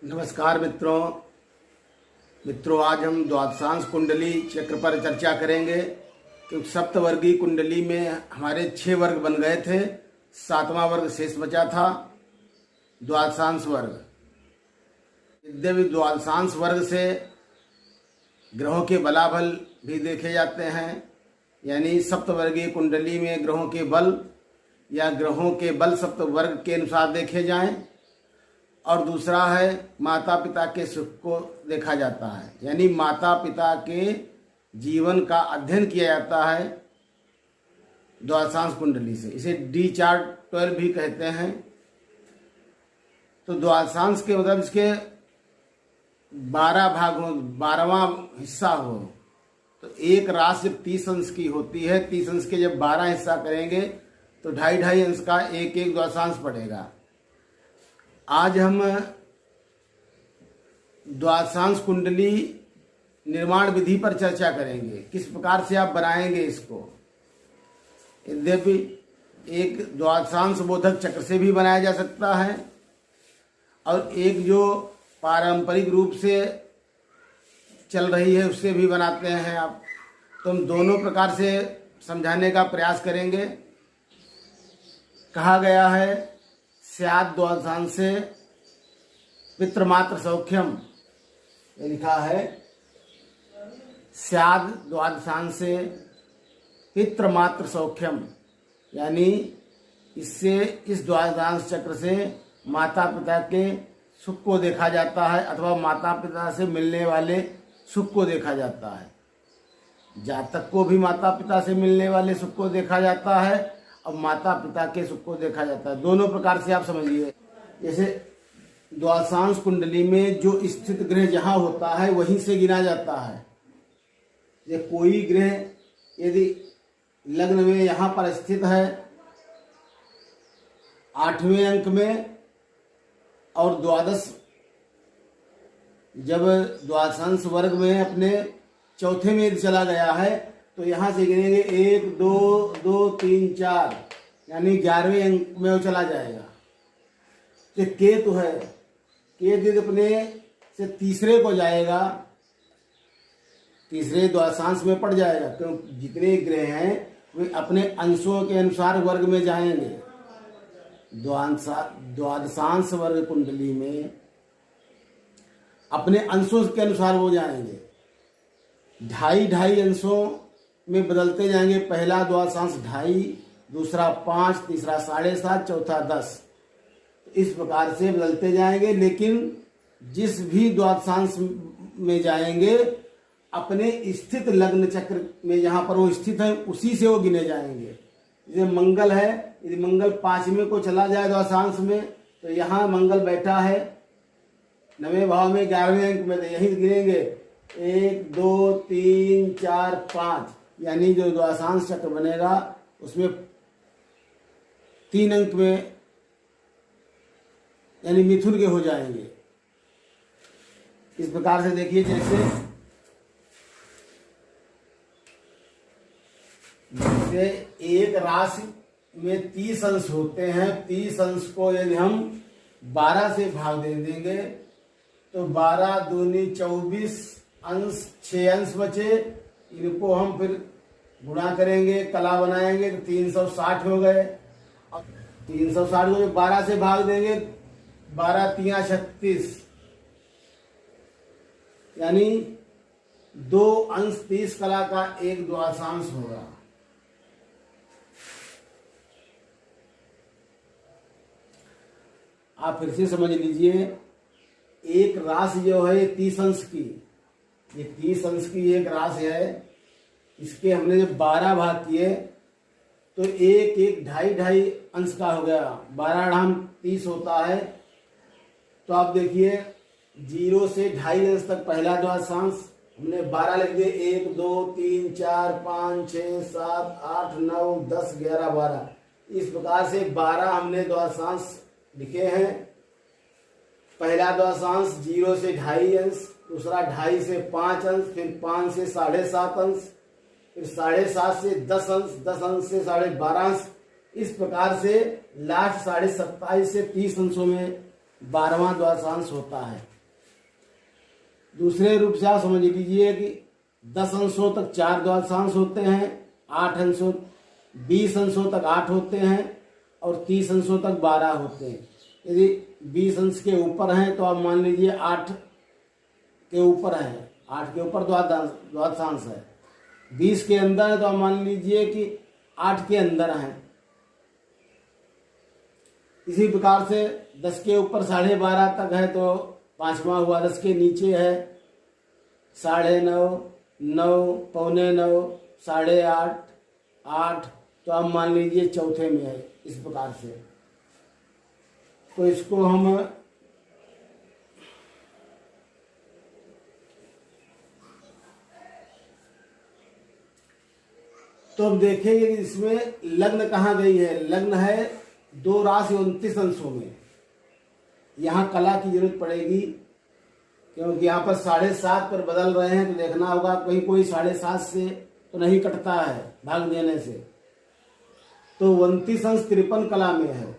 नमस्कार मित्रों आज हम द्वादशांश कुंडली चक्र पर चर्चा करेंगे। क्योंकि सप्तवर्गीय कुंडली में हमारे 6 वर्ग बन गए थे, 7वां वर्ग शेष बचा था द्वादशांश वर्ग। यद्यपि द्वादशांश वर्ग से ग्रहों के बलाबल भी देखे जाते हैं, यानी सप्तवर्गीय कुंडली में ग्रहों के बल या ग्रहों के बल सप्तवर्ग के अनुसार देखे जाएं। और दूसरा है माता पिता के सुख को देखा जाता है, यानी माता पिता के जीवन का अध्ययन किया जाता है द्वादशांश कुंडली से। इसे डी चार्ट 12 भी कहते हैं। तो द्वादशांश के मतलब इसके 12 भाग हो, 12वां हिस्सा हो। तो एक राशि जब 30 अंश की होती है, 30 अंश के जब 12 हिस्सा करेंगे तो 2.5 अंश का एक द्वादशांश पड़ेगा। आज हम द्वादशांश कुंडली निर्माण विधि पर चर्चा करेंगे, किस प्रकार से आप बनाएंगे इसको। यद्यपि एक द्वादशांश बोधक चक्र से भी बनाया जा सकता है और एक जो पारंपरिक रूप से चल रही है उससे भी बनाते हैं आप। तो हम दोनों प्रकार से समझाने का प्रयास करेंगे। कहा गया है स्यात् द्वादशांश से पितृमात्र सौख्यम, ये लिखा है स्यात् द्वादशांश से पितृमात्र सौख्यम, यानी इससे इस द्वादशांश चक्र से माता पिता के सुख को देखा जाता है अथवा माता पिता से मिलने वाले सुख को देखा जाता है। जातक को भी माता पिता से मिलने वाले सुख को देखा जाता है और माता पिता के सुख को देखा जाता है। दोनों प्रकार से आप समझिए। जैसे द्वादशांश कुंडली में जो स्थित ग्रह जहां होता है वहीं से गिना जाता है। ये कोई ग्रह यदि लग्न में यहां पर स्थित है 8वें अंक में और द्वादश जब द्वादशांश वर्ग में अपने चौथे में चला गया है तो यहां से गिनेंगे 1 2 2 3 4, यानी 11वें अंक में वो चला जाएगा। तो केतु है, केतु अपने से तीसरे को जाएगा, तीसरे द्वादशांश में पड़ जाएगा। क्योंकि जितने ग्रह हैं वे अपने अंशों के अनुसार वर्ग में जाएंगे। द्वादशांश वर्ग कुंडली में अपने अंशों के अनुसार वो जाएंगे। 2.5 अंशों में बदलते जाएंगे। पहला द्वादशांश 2.5, दूसरा 5, तीसरा 7.5, चौथा 10। इस प्रकार से बदलते जाएंगे। लेकिन जिस भी द्वादशांश में जाएंगे अपने स्थित लग्न चक्र में जहां पर वो स्थित है उसी से वो गिने जाएंगे। जैसे मंगल है, यदि मंगल 5वें को चला जाए द्वादशांश में तो यहाँ मंगल बैठा है 9वें भाव में 11वें अंक में, तो यही गिनेंगे 1 2 3 4 5, यानी जो द्वादशांश चक्र बनेगा उसमें 3 अंक में यानी मिथुन के हो जाएंगे। इस प्रकार से देखिए, जैसे एक राशि में 30 अंश होते हैं, 30 अंश को यदि हम 12 से भाग दे देंगे तो 12 दूनी 24 अंश, 6 अंश बचे। इनको हम फिर गुणा करेंगे, कला बनाएंगे तो 360 हो गए। अब 360 को 12 से भाग देंगे, 12 3 36, यानी 2 अंश 30 कला का एक द्वादशांश होगा। आप फिर से समझ लीजिए, एक राशि जो है 30 अंश की, ये 30 अंश की एक राशि है। इसके हमने जब 12 भाग किए तो एक 2.5 अंश का हो गया। 12 30 होता है। तो आप देखिए 0 से 2.5 अंश तक पहला द्वादशांश हमने 12 लिख दिए। 1 2 3 4 5 6 7 8 9 10 11 12। इस प्रकार से 12 हमने द्वादशांश लिखे हैं। पहला द्वादशांश 0 से 2.5 अंश, दूसरा 2.5 से 5 अंश, फिर 5 से 7.5 अंश, फिर 7.5 से 10 अंश, 10 अंश से 12.5 अंश। इस प्रकार से लास्ट 27.5 से 30 अंशों में 12वां द्वादशांश होता है। दूसरे रूप से आप समझ लीजिए कि 10 अंशों तक 4 द्वादशांश होते हैं, 8 अंशों 20 अंशों तक 8 होते हैं और 30 अंशों तक 12 होते हैं। यदि 20 अंश के ऊपर हैं तो आप मान लीजिए 8 के ऊपर है, 8 के ऊपर द्वादशांश है। 20 के अंदर है तो आप मान लीजिए कि 8 के अंदर है। इसी प्रकार से 10 के ऊपर 12.5 तक है तो 5वां हुआ। 10 के नीचे है 9:30, 9, 9:15, 8:30, 8 तो आप मान लीजिए चौथे में है। इस प्रकार से तो इसको हम तो अब देखेंगे कि इसमें लग्न कहाँ गई है। लग्न है 2 राशि 29 अंशों में। यहाँ कला की जरूरत पड़ेगी क्योंकि यहाँ पर 7.5 पर बदल रहे हैं तो देखना होगा कहीं कोई 7.5 से तो नहीं कटता है भाग देने से। तो 29 अंश 53 कला में है।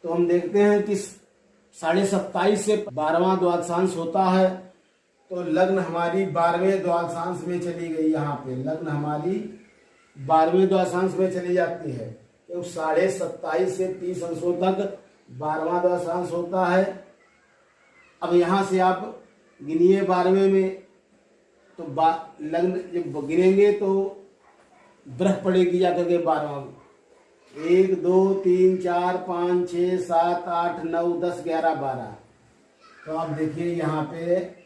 तो हम देखते हैं कि 27.5 से 12वां द्वादशांश होता है तो लग्न हमारी 12वें द्वादशांश में चली गई। यहाँ पे लग्न हमारी 12वें द्वादशांश में चली जाती है क्योंकि 27.5 से 30 अंशों तक 12वां द्वादशांश होता है। अब यहाँ से आप गिनिए 12वें में तो लग्न जब गिनेंगे तो ब्रह पड़ेगी जाकर के 12वां। 1, 2, 3, 4, 5, 6, 7, 8, 9, 10, 11, 12। तो आप देखिए यहाँ पे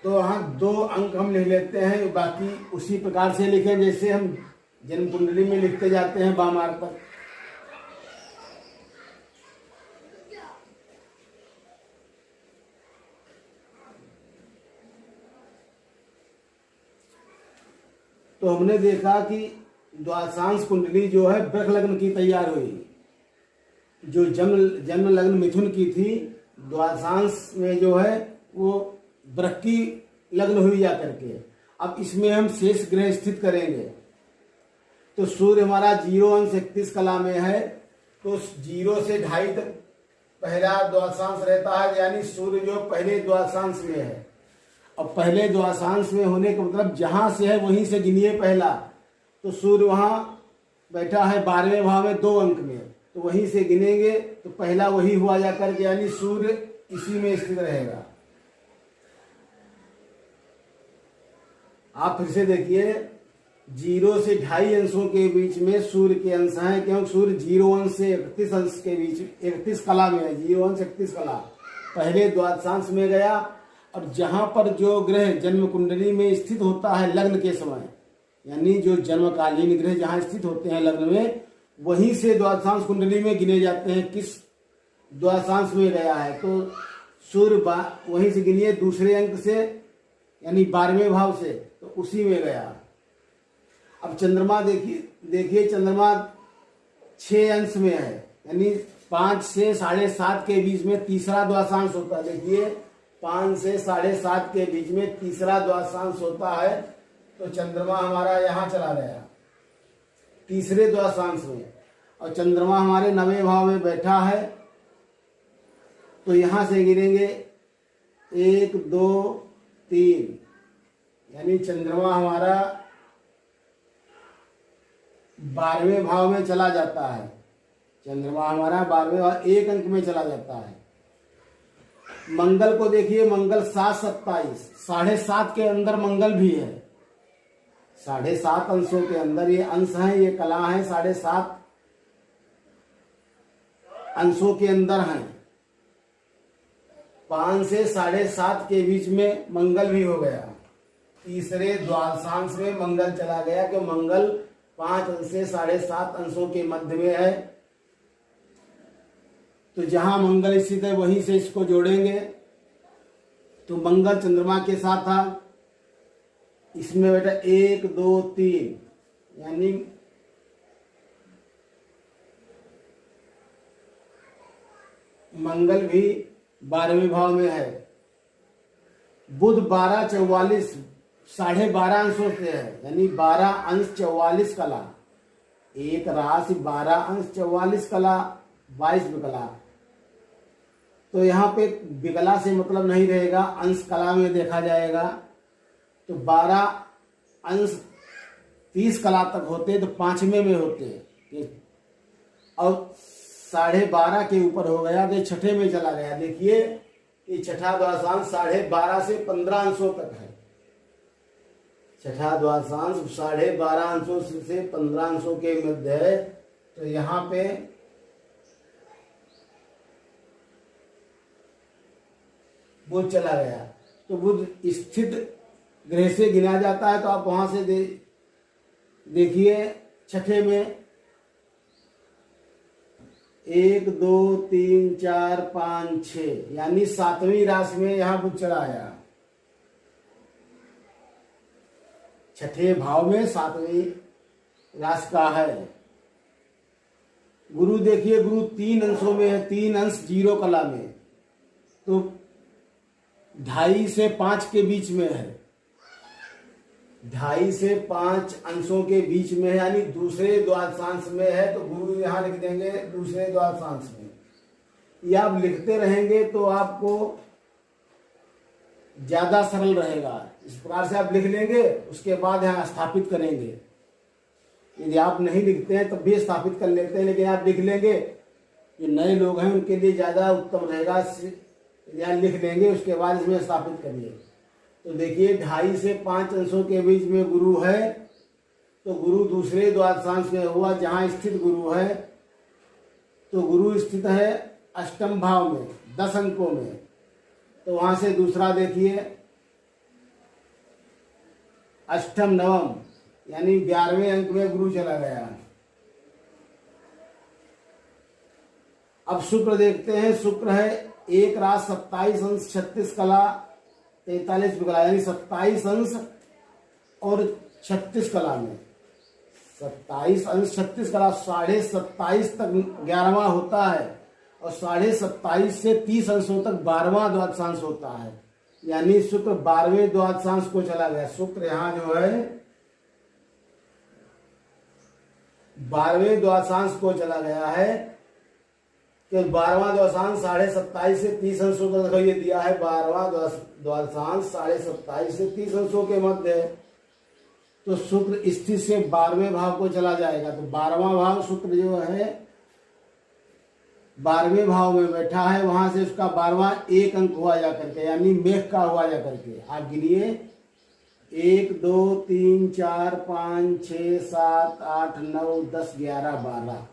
तो वहाँ 2 अंक हम लिख लेते हैं, बाकी उसी प्रकार से लिखें जैसे हम जन्म कुंडली में लिखते जाते हैं बामार तक। तो हमने देखा कि द्वादशांश कुंडली जो है वृष लग्न की तैयार हुई। जो जन्म लग्न मिथुन की थी, द्वादशांश में जो है वो वृष की लग्न हुई जा करके। अब इसमें हम शेष ग्रह स्थित करेंगे तो सूर्य हमारा 0 अंश 31 कला में है तो 0 से 2.5 तक पहला द्वादशांश रहता है, यानी सूर्य जो पहले द्वादशांश में है। और पहले द्वादशांश में होने का मतलब जहां से है वहीं से गिनिए पहला। तो सूर्य वहां बैठा है 12वें भाव में 2 अंक में, तो वहीं से गिनेंगे तो पहला वही हुआ जाकर के, यानी सूर्य इसी में स्थित रहेगा। आप फिर से देखिए 0 से 2.5 अंशों के बीच में सूर्य के अंश हैं, क्योंकि सूर्य 0 अंश से 31 अंश के बीच 31 कला में है। 0 अंश 31 कला पहले द्वादशांश में गया। और जहां पर जो ग्रह जन्म कुंडली में स्थित होता है लग्न के समय, यानी जो जन्मकालीन ग्रह जहां स्थित होते हैं लग्न में, वहीं से द्वादशांश कुंडली में गिने जाते हैं किस द्वादशांश में गया है। तो सूर्य वहीं से गिनिए दूसरे अंक से, यानी 12वें भाव से, तो उसी में गया। अब चंद्रमा देखिए चंद्रमा 6 अंश में है, यानी 5 से 7.5 के बीच में तीसरा द्वादशांश होता है। देखिए 5 से 7.5 के बीच में तीसरा द्वादशांश होता है तो चंद्रमा हमारा यहाँ चला गया तीसरे द्वादशांश में। और चंद्रमा हमारे 9वें भाव में बैठा है तो यहाँ से गिनेंगे 1, 2, 3, यानी चंद्रमा हमारा 12वें भाव में चला जाता है। चंद्रमा हमारा 12वें भाव 1 अंक में चला जाता है। मंगल को देखिए, मंगल 7.27 7.5 के अंदर मंगल भी है। 7.5 अंशों के अंदर ये अंश है, ये कला है 7.5 अंशों के अंदर हैं। 5 से 7.5 के बीच में मंगल भी हो गया। तीसरे द्वादशांश में मंगल चला गया कि मंगल 5 अंश से 7.5 अंशों के मध्य में है। तो जहां मंगल स्थित है वहीं से इसको जोड़ेंगे तो मंगल चंद्रमा के साथ था, इसमें बेटा 1 2 3 यानी मंगल भी 12वें भाव में है। बुध 12 44 12.5 अंशों से है, यानी 12 अंश 44 कला। एक राशि 12 अंश 44 कला 22 विकला। तो यहाँ पे विकला से मतलब नहीं रहेगा, अंश कला में देखा जाएगा। तो 12 अंश 30 कला तक होते तो 5वें में होते, और 12.5 के ऊपर हो गया तो 6ठे में चला गया। देखिए ये छठा द्वादशांश 12.5 से 15 अंशों तक है। छठा द्वादशांश 12.5 अंशों से 15 अंशों के मध्य है। तो यहाँ पे बुध चला गया, तो बुध स्थित ग्रह से गिना जाता है। तो आप वहां से देखिए छठे में 1 2 3 4 5 6 यानी 7वीं राशि में यहाँ बुध चला आया। छठे भाव में 7वीं राशि का है। गुरु देखिए, गुरु 3 अंशों में है, 3 अंश 0 कला में, तो 2.5 से 5 के बीच में है। 2.5 से 5 अंशों के बीच में है, यानी दूसरे द्वादशांश में है। तो गुरु यहाँ लिख देंगे दूसरे द्वादशांश में। ये आप लिखते रहेंगे तो आपको ज्यादा सरल रहेगा। इस प्रकार से आप लिख लेंगे, उसके बाद यहाँ स्थापित करेंगे। यदि आप नहीं लिखते हैं तब भी स्थापित कर लेते हैं, लेकिन आप लिख लेंगे, जो नए लोग हैं उनके लिए ज्यादा उत्तम रहेगा। यहाँ लिख लेंगे, उसके बाद इसमें स्थापित करिए। तो देखिए 2.5 से 5 अंशों के बीच में गुरु है, तो गुरु दूसरे द्वादशांश में हुआ जहां स्थित गुरु है। तो गुरु स्थित है 8वें भाव में 10 अंकों में। तो वहां से दूसरा देखिए 8म 9म यानी 11वें अंक में गुरु चला गया। अब शुक्र देखते हैं। शुक्र है 1 राशि 27 अंश 36 कला 43 विकला, यानी 27 अंश और 36 कला में। 27 अंश 36 कला 27.5 तक 11वां होता है, और 27.5 से 30 अंशों तक 12वां द्वादशांश होता है। यानी शुक्र 12वें द्वादशांश को चला गया। शुक्र यहाँ जो है 12वें द्वादशांश को चला गया है, कि 12वां द्वादशांश 27.5 से 30 अंशों तक ये दिया है। 12वां द्वादशांश 27.5 से 30 अंशों के मध्य है। तो शुक्र स्थिति से 12वें भाव को चला जाएगा। तो 12वां भाव शुक्र जो है 12वें भाव में बैठा है, वहां से उसका 12वां 1 अंक हुआ जा करके, यानी मेघ का हुआ जा करके। आप गिनिए 1 2 3 4 5 6 7 8 9 10 11 12।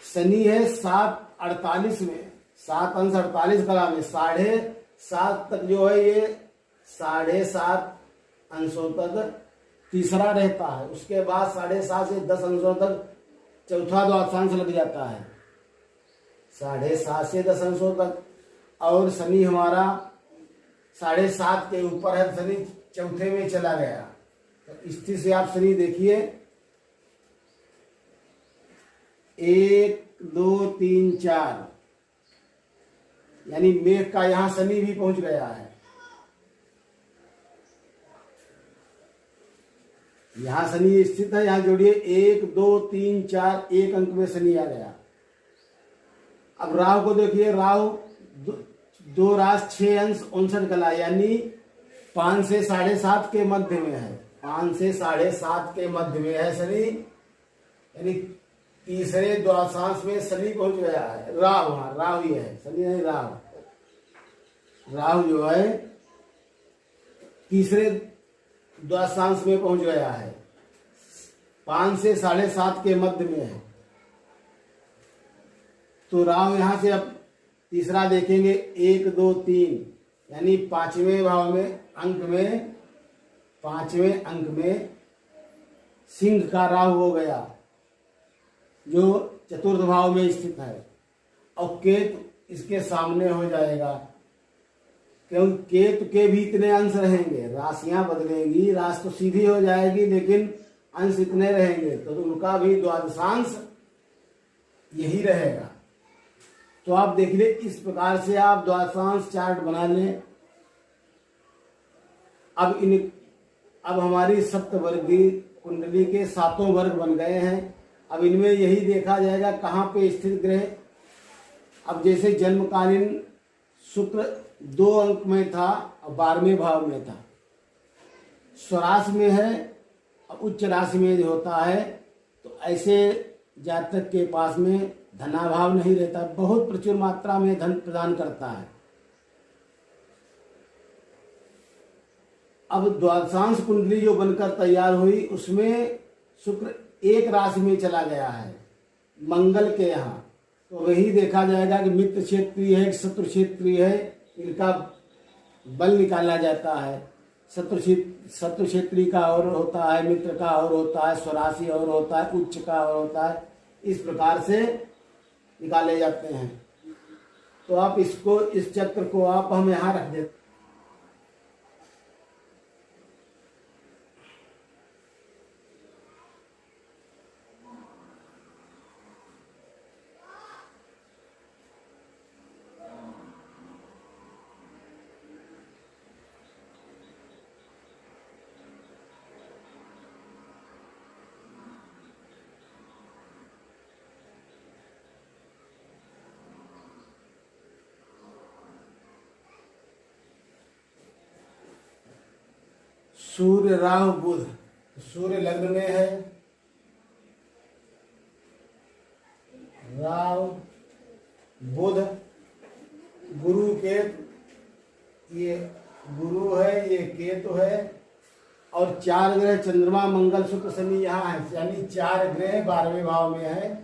शनि है 7.48 में, 7 अंश 48 कला में। 7.5 तक जो है ये 7.5 अंशों तक तीसरा रहता है। उसके बाद 7.5 से 10 अंशों तक चौथा द्वादशांश लग जाता है। 7.5 से 10 अंशों तक। और शनि हमारा 7.5 के ऊपर है, शनि चौथे में चला गया। तो स्थिति से आप शनि देखिए 1 2 3 4, यानी मेघ का यहां शनि भी पहुंच गया है। यहां शनि स्थित है, यहां जोड़िए 1 2 3 4, 1 अंक में शनि आ गया। अब राहु को देखिए, राहु 2 राशि 6 अंश 59 कला, यानी 5 से 7.5 के मध्य में है। 5 से 7.5 के मध्य में है शनि, यानी तीसरे द्वादशांश में शनि पहुंच गया है। राहु, हाँ राहु ही है, शनि नहीं राहु। राहु जो है तीसरे द्वादशांश में पहुंच गया है, 5 से 7.5 के मध्य में है। तो राहु यहां से अब तीसरा देखेंगे 1 2 3, यानी 5वें भाव में अंक में, 5वें अंक में सिंह का राहु हो गया, जो चतुर्थ भाव में स्थित है और केतु इसके सामने हो जाएगा, क्योंकि केतु के भी इतने अंश रहेंगे, राशियां बदलेंगी, राशि तो सीधी हो जाएगी लेकिन अंश इतने रहेंगे, तो उनका भी द्वादशांश यही रहेगा। तो आप देख ले, इस प्रकार से आप द्वादशांश चार्ट बना लें। अब हमारी सप्तवर्गीय कुंडली के 7 वर्ग बन गए हैं। अब इनमें यही देखा जाएगा कहाँ पे स्थित ग्रह। अब जैसे जन्मकालीन शुक्र 2 अंक में था और 12वें भाव में था, स्वराशि में है और उच्च राशि में जो होता है, तो ऐसे जातक के पास में धनाभाव नहीं रहता, बहुत प्रचुर मात्रा में धन प्रदान करता है। अब द्वादशांश कुंडली जो बनकर तैयार हुई उसमें शुक्र एक राशि में चला गया है मंगल के यहाँ, तो वही देखा जाएगा कि मित्र क्षेत्रीय है, शत्रु क्षेत्रीय है, इनका बल निकाला जाता है। शत्रु क्षेत्रीय का और होता है, मित्र का और होता है, स्वराशि और होता है, उच्च का और होता है, इस प्रकार से निकाले जाते हैं। तो आप इसको, इस चक्र को आप हम यहाँ रख देते। सूर्य राहु बुध, सूर्य लग्न में है, राहु बुध गुरु केतु, ये गुरु है, ये केतु है, और 4 ग्रह चंद्रमा मंगल शुक्र शनि यहाँ है, यानी 4 ग्रह 12वें भाव में है।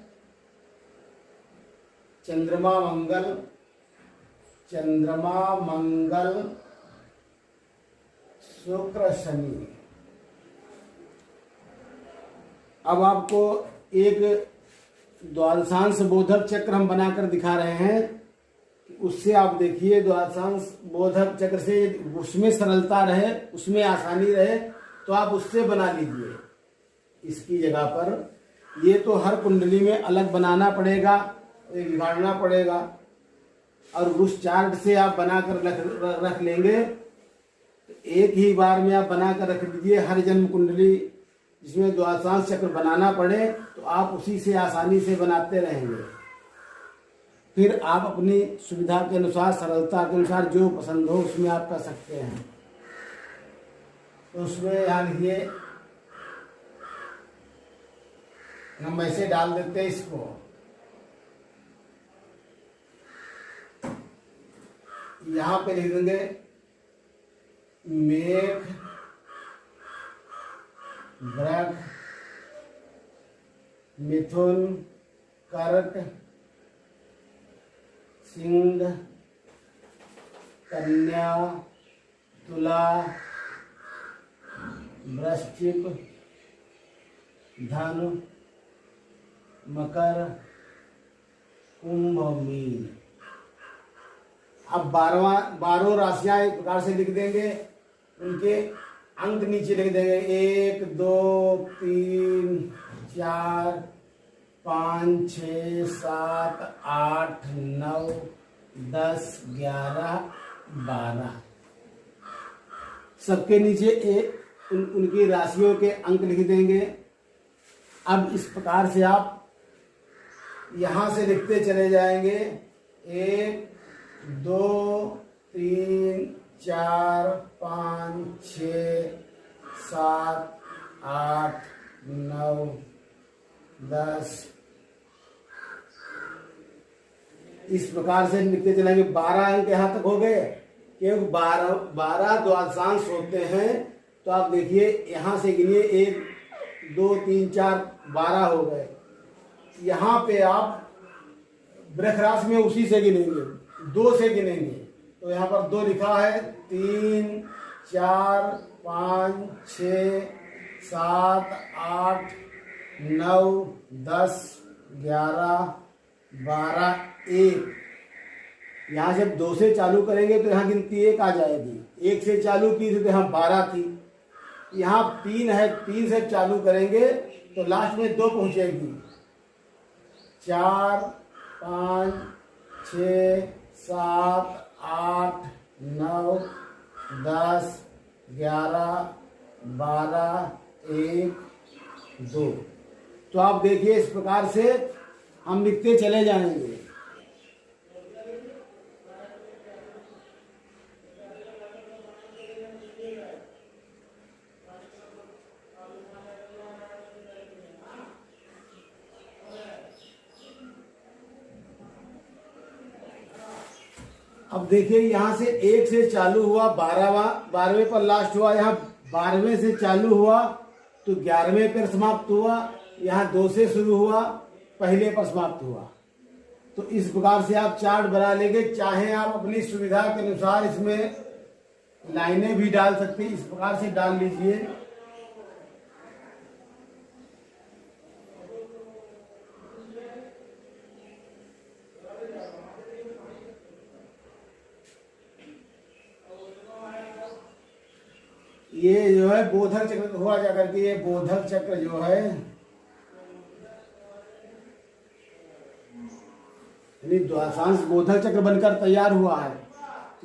चंद्रमा मंगल शुक्र शनि। अब आपको एक द्वादशांश बोधक चक्र हम बनाकर दिखा रहे हैं, उससे आप देखिए द्वादशांश बोधक चक्र से उसमें सरलता रहे, उसमें आसानी रहे, तो आप उससे बना लीजिए इसकी जगह पर। ये तो हर कुंडली में अलग बनाना पड़ेगा, बिगाड़ना पड़ेगा, और उस चार्ट से आप बनाकर रख लेंगे, एक ही बार में आप बनाकर रख दीजिए। हर जन्म कुंडली जिसमें द्वादशांश चक्र बनाना पड़े तो आप उसी से आसानी से बनाते रहेंगे। फिर आप अपनी सुविधा के अनुसार, सरलता के अनुसार जो पसंद हो उसमें आप कर सकते हैं। तो उसमें यहाँ लिखिए, हम ऐसे डाल देते हैं इसको, यहाँ पे लिख देंगे मेघ, वृष, मिथुन, कर्क, सिंह, कन्या, तुला, वृश्चिक, धनु, मकर, कुंभ, मीन। अब 12 राशियां एक प्रकार से लिख देंगे, उनके अंक नीचे लिख देंगे 1 2 3 4 5 6 7 8 9 10 11 12। सबके नीचे उनकी राशियों के अंक लिख देंगे। अब इस प्रकार से आप यहां से लिखते चले जाएंगे, 1 2 3 4 5 6 7 8 9 10। इस प्रकार से लिखते चलेंगे। 12 अंक यहाँ तक हो गए, क्योंकि 12 द्वादशांश होते हैं। तो आप देखिए यहाँ से गिनिए, 1 2 3 4 12 हो गए। यहाँ पे आप वृष राशि में उसी से गिनेंगे, 2 से गिनेंगे। तो यहाँ पर 2 लिखा है, 3 4 5 6 7 8 9 10 11, 12, 1। यहाँ जब 2 से चालू करेंगे तो यहाँ गिनती 1 आ जाएगी। 1 से चालू की थी तो यहाँ 12 थी। यहाँ 3 है, 3 से चालू करेंगे तो लास्ट में 2 पहुँचेगी। 4, 5, 6, 7, 8, 9, 10, 11, 12, 1, 2। तो आप देखिए इस प्रकार से हम लिखते चले जाएंगे। अब देखिए यहाँ से 1 से चालू हुआ, 12वें पर लास्ट हुआ। यहाँ 12वें से चालू हुआ तो 11वें पर समाप्त हुआ। यहाँ 2 से शुरू हुआ, पहले पर समाप्त हुआ। तो इस प्रकार से आप चार्ट बना लेंगे। चाहे आप अपनी सुविधा के अनुसार इसमें लाइनें भी डाल सकते हैं, इस प्रकार से डाल लीजिए। ये जो है बोधक चक्र हुआ जाकर के, ये बोधक चक्र जो है यानी द्वादशांश बोधक चक्र बनकर तैयार हुआ है।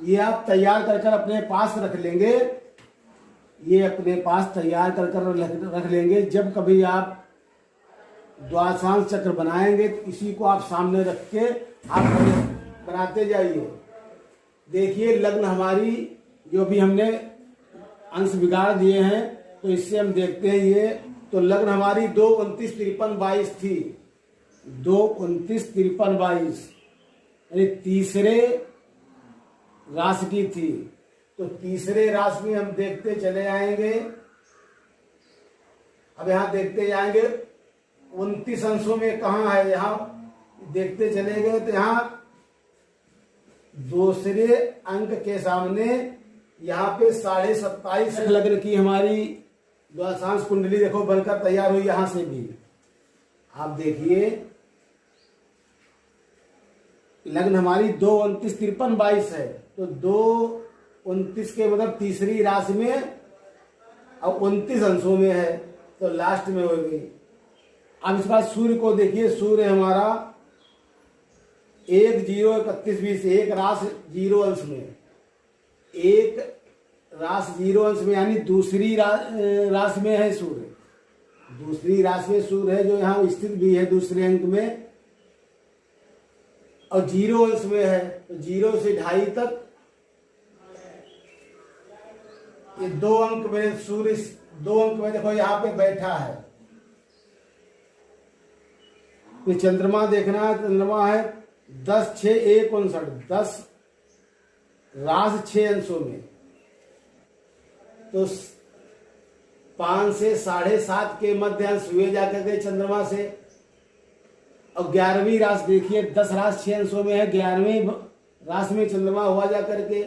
ये आप तैयार कर अपने पास रख लेंगे। ये अपने पास तैयार कर रख लेंगे। जब कभी आप द्वादशांश चक्र बनाएंगे तो इसी को आप सामने रख के आप बनाते जाइए। देखिए लग्न हमारी जो भी हमने अंश बिगाड़ दिए हैं तो इससे हम देखते हैं। ये तो लग्न हमारी 2, 29, 53, 22 थी। 2, 29, 53, 22 यानी तीसरे राशि की थी। तो तीसरे राशि में हम देखते चले आएंगे। अब यहाँ देखते जाएंगे 29 अंशों में कहाँ है, यहाँ देखते चले गए तो यहाँ दूसरे अंक के सामने यहाँ पे 27.5 लग्न की हमारी द्वादशांश कुंडली देखो बनकर तैयार हुई। यहां से भी आप देखिए लग्न हमारी 2, 29, 53, 22 है। तो 2, 29 के मतलब तीसरी राशि में और 29 अंशों में है तो लास्ट में हो गई। अब इसके बाद सूर्य को देखिए। सूर्य हमारा 1, 0, 31, 20, एक राशि 0 अंश में, एक राशि 0 अंश में यानी दूसरी राशि में है सूर्य। दूसरी राशि में सूर्य है जो यहाँ स्थित भी है दूसरे अंक में और 0 अंश में है। तो 0 से 2.5 तक ये 2 अंक में सूर्य 2 अंक में देखो यहाँ पे बैठा है। ये चंद्रमा देखना है। चंद्रमा है 10, 6, 1, 59, 10 राशि 6 अंशों में। तो 5 से 7.5 के मध्य अंश हुए जाकर के चंद्रमा से। और 11वीं राशि देखिए 10 राशि 6 अंशों में है। 11वीं राशि में चंद्रमा हुआ जाकर के।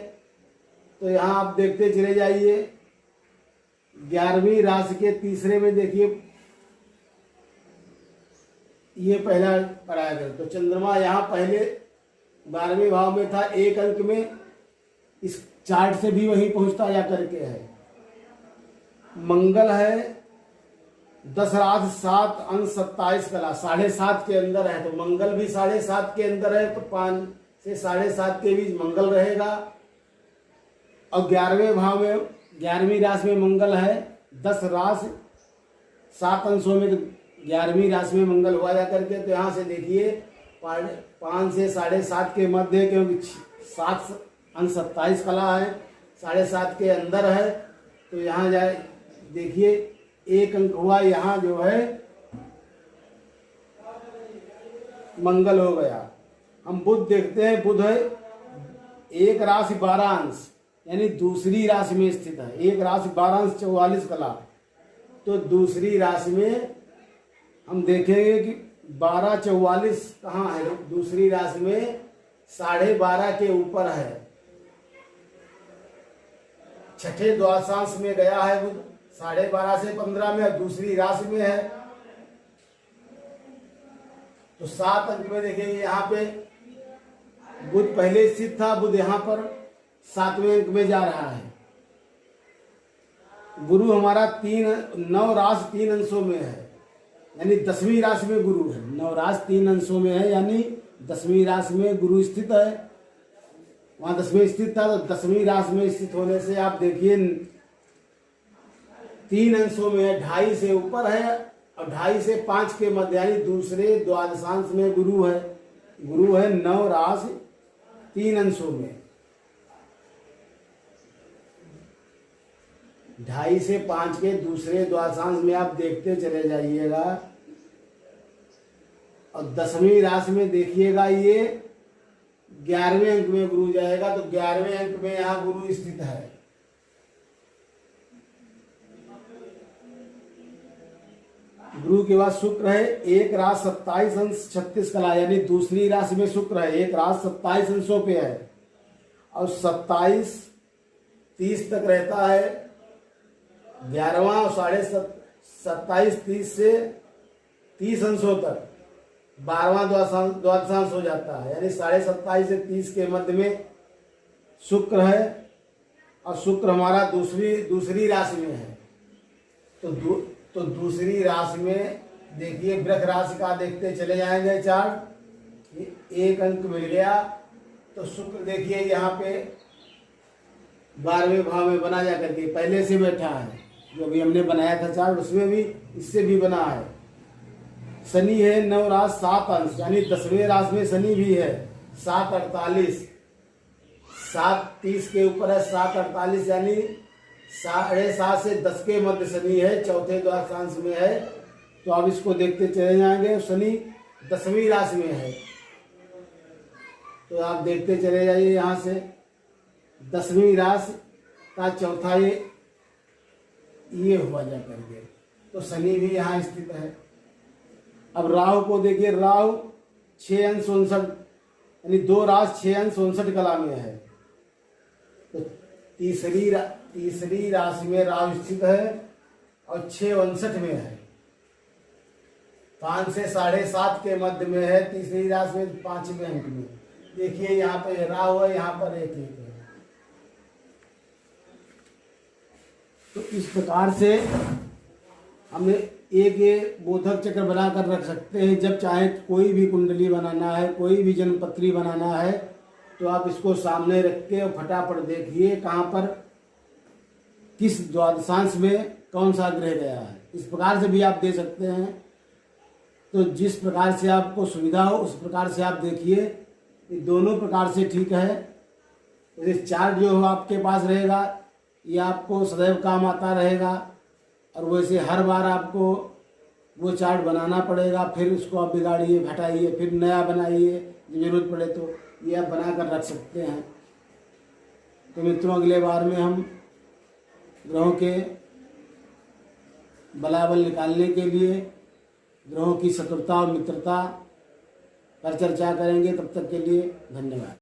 तो यहाँ आप देखते चले जाइए 11वीं राशि के तीसरे में देखिए ये पहला पढ़ाया गया। तो चंद्रमा यहाँ पहले 12वें भाव में था 1 अंक में। इस चार्ट से भी वहीं पहुंचता जा करके है। मंगल है 10 राशि 7 अंश 27 कला 7.5 के अंदर है। तो मंगल भी 7.5 के अंदर है। तो 5 से 7.5 के बीच मंगल रहेगा। और 11वें भाव में 11वीं राशि में मंगल है 10 राशि 7 अंशों में। तो 11वीं राशि में मंगल हुआ जा करके। तो यहाँ से देखिए 5 से 7.5 के मध्य, क्योंकि 7 अंश 27 कला है, 7.5 के अंदर है। तो यहाँ जाए देखिए 1 अंक हुआ यहाँ जो है मंगल हो गया। हम बुध देखते हैं। बुध है 1 राशि 12 अंश यानी दूसरी राशि में स्थित है। 1 राशि 12 अंश 44 कला। तो दूसरी राशि में हम देखेंगे कि 12, 44 कहाँ है। दूसरी राशि में 12.5 के ऊपर है। छठे द्वादशांश में गया है बुध 12.5 से 15 में। दूसरी राशि में है तो 7 अंक में देखिए यहाँ पे बुध पहले स्थित था, बुध यहाँ पर 7वें अंक में जा रहा है। गुरु हमारा 9 राशि 3 अंशों में है, यानी 10वीं राशि में गुरु है। 9 राशि 3 अंशों में है, यानी 10वीं राशि में गुरु स्थित है। वहां 10वें स्थित था, तो 10वीं राशि में स्थित होने से आप देखिए 3 अंशों में है, 2.5 से ऊपर है और 2.5 से 5 के मध्य, यानी दूसरे द्वादशांश में गुरु है। गुरु है 9 राशि 3 अंशों में, 2.5 से 5 के दूसरे द्वादशांश में आप देखते चले जाइएगा। और 10वीं राशि में देखिएगा ये 11वें अंक में गुरु जाएगा, तो 11वें अंक में यहाँ गुरु स्थित है। गुरु के बाद शुक्र है, 1 राशि 27 अंश 36 कला, यानी दूसरी राशि में शुक्र है। 1 राशि 27 अंशों पे है और 27 30 तक रहता है। 11वां और 27 30 से 30 अंशों तक 12वां द्वादशांश हो जाता है, यानी 27.5 से 30 के मध्य में शुक्र है। और शुक्र हमारा दूसरी राशि में है। तो दूसरी राशि में देखिए वृष राशि का देखते चले जाएंगे चार्ट। 1 अंक मिल गया, तो शुक्र देखिए यहाँ पे 12वें भाव में बना जा करके पहले से बैठा है। जो भी हमने बनाया था चार्ट उसमें भी इससे भी बना है। शनि है 9 राशि 7 अंश, यानी 10वें राशि में शनि भी है। 7.48, 7:30 के ऊपर है, 7.48 यानी 7:30 से 10 के मध्य शनि है, चौथे द्वादशांश में है। तो आप इसको देखते चले जाएंगे। शनि 10वीं राशि में है, तो आप देखते चले जाइए यहाँ से 10वीं राशि का चौथा ये हुआ जा करके, तो शनि भी यहाँ स्थित है। अब राहु को देखिए, राहु 6 अंश 59, यानी 2 राशि 6 अंश 59 कला में है। तो तीसरी राशि में राहु स्थित है और 6:59 में है। 5 से 7.5 के मध्य में है, तीसरी राशि में 5वें अंक में। देखिए यहाँ पे राहु है, यहाँ पर एक है। तो इस प्रकार से हमने एक बोधक चक्र बनाकर रख सकते हैं। जब चाहे कोई भी कुंडली बनाना है, कोई भी जन्मपत्री बनाना है, तो आप इसको सामने रख के और फटाफट देखिए कहाँ पर किस द्वादशांश में कौन सा ग्रह गया है। इस प्रकार से भी आप दे सकते हैं। तो जिस प्रकार से आपको सुविधा हो उस प्रकार से आप देखिए। ये दोनों प्रकार से ठीक है। ये चार्ट जो हो आपके पास रहेगा, ये आपको सदैव काम आता रहेगा। और वैसे हर बार आपको वो चार्ट बनाना पड़ेगा, फिर उसको आप बिगाड़िए, हटाइए, फिर नया बनाइए, जरूरत पड़े तो ये आप बना कर रख सकते हैं। तो मित्रों, अगले बार में हम ग्रहों के बलाबल निकालने के लिए ग्रहों की शत्रुता और मित्रता पर चर्चा करेंगे। तब तक के लिए धन्यवाद।